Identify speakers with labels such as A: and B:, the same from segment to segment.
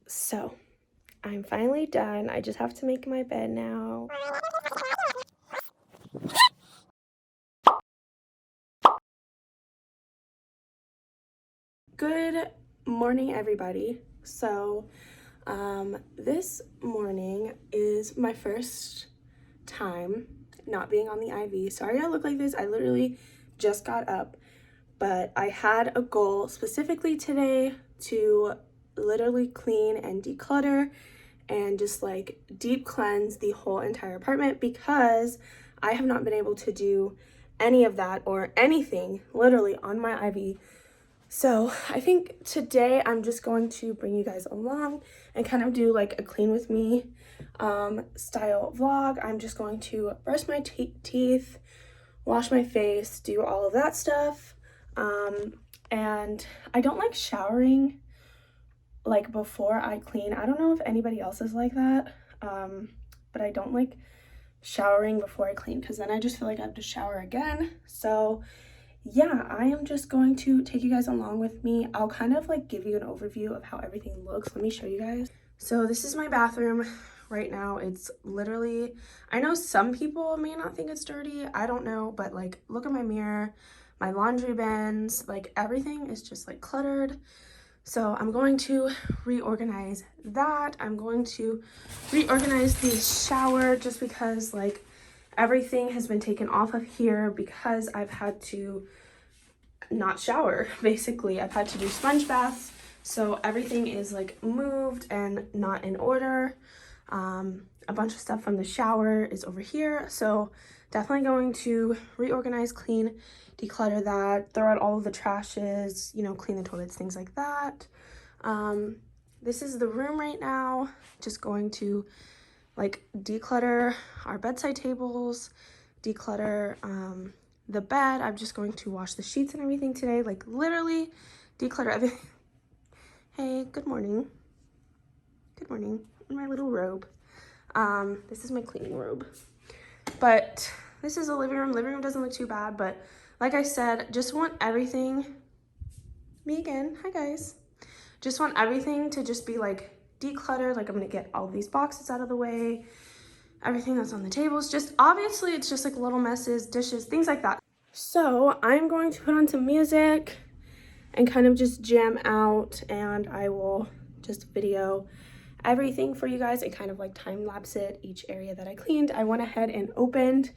A: So, I'm finally done. I just have to make my bed now. Good morning, everybody. So, this morning is my first time not being on the IV. Sorry I look like this. I literally just got up, but I had a goal specifically today to literally clean and declutter and just like deep cleanse the whole entire apartment, because I have not been able to do any of that or anything literally on my IV. So I think today I'm just going to bring you guys along and kind of do like a clean with me style vlog. I'm just going to brush my teeth, wash my face, do all of that stuff. And I don't like showering like before I clean. I don't know if anybody else is like that, but I don't like showering before I clean because then I just feel like I have to shower again. So yeah, I am just going to take you guys along with me. I'll kind of like give you an overview of how everything looks. Let me show you guys. So this is my bathroom right now. It's literally, I know some people may not think it's dirty, I don't know, but like look at my mirror, my laundry bins, like everything is just like cluttered. So I'm going to reorganize that. I'm going to reorganize the shower just because like everything has been taken off of here because I've had to not shower. Basically, I've had to do sponge baths. So everything is like moved and not in order. A bunch of stuff from the shower is over here. So definitely going to reorganize, clean, declutter that, throw out all of the trashes, you know, clean the toilets, things like that. This is the room right now. Just going to like declutter our bedside tables, declutter the bed. I'm just going to wash the sheets and everything today, like literally declutter everything. Hey, good morning. Good morning. In my little robe. This is my cleaning robe. But this is a living room. Living room doesn't look too bad, but like I said, just want everything, me again, hi guys. Just want everything to just be like decluttered. Like I'm gonna get all these boxes out of the way, everything that's on the tables. Just obviously it's just like little messes, dishes, things like that. So I'm going to put on some music and kind of just jam out, and I will just video everything for you guys and kind of like time lapse it, each area that I cleaned. I went ahead and opened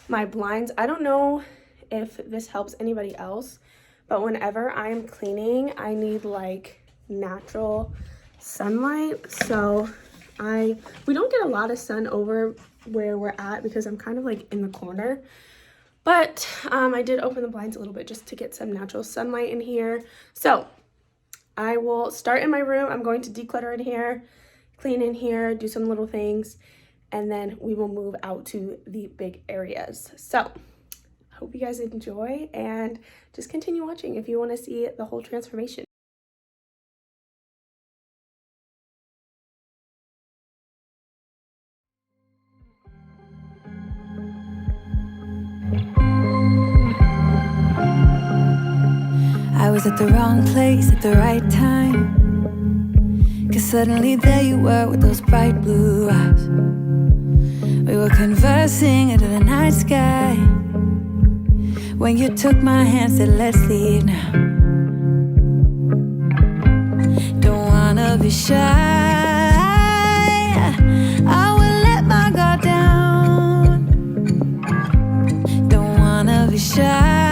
A: my blinds. I don't know if this helps anybody else, but whenever I'm cleaning, I need like natural sunlight. So we don't get a lot of sun over where we're at because I'm kind of like in the corner, but I did open the blinds a little bit just to get some natural sunlight in here. So I will start in my room. I'm going to declutter in here, clean in here, do some little things, and then we will move out to the big areas. So hope you guys enjoy and just continue watching if you want to see the whole transformation.
B: I was at the wrong place at the right time, 'cause suddenly there you were with those bright blue eyes. We were conversing under the night sky when you took my hand, said let's leave now. Don't wanna be shy, I will let my guard down. Don't wanna be shy,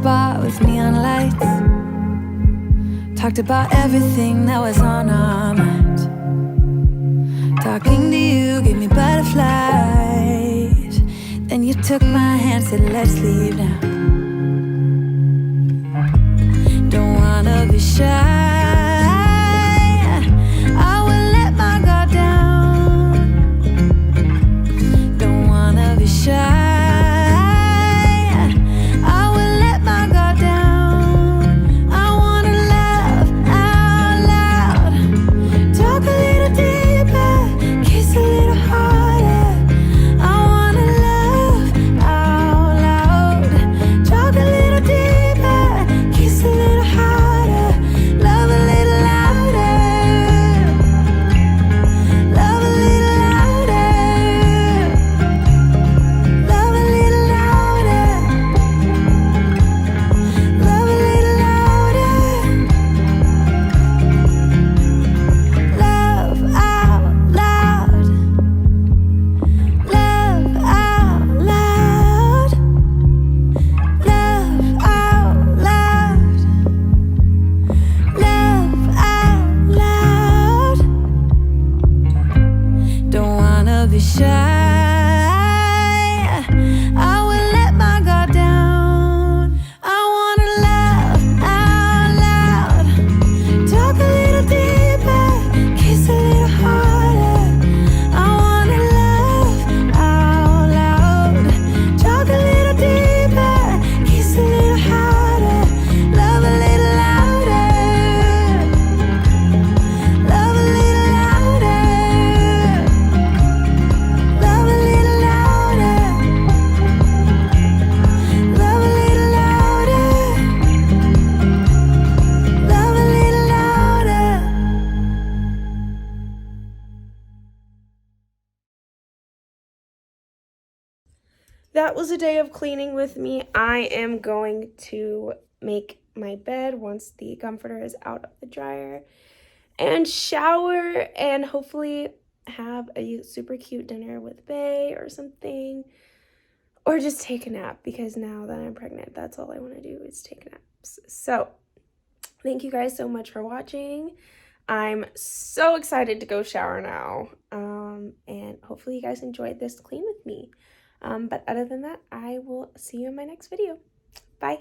B: bar with neon lights, talked about everything that was on our minds. Talking to you gave me butterflies. Then you took my hand, said let's leave now. Don't wanna be shy, shy. I will let my guard down. I wanna laugh out loud, talk a little deeper, kiss a little harder. I wanna laugh out loud, talk a little deeper, kiss a little harder, love a little louder, love a little louder, love a little louder, love a little louder, love a little louder.
A: That was a day of cleaning with me. I am going to make my bed once the comforter is out of the dryer and shower and hopefully have a super cute dinner with Bae or something, or just take a nap, because now that I'm pregnant, that's all I want to do is take naps. So thank you guys so much for watching. I'm so excited to go shower now, and hopefully you guys enjoyed this clean with me. But other than that, I will see you in my next video. Bye.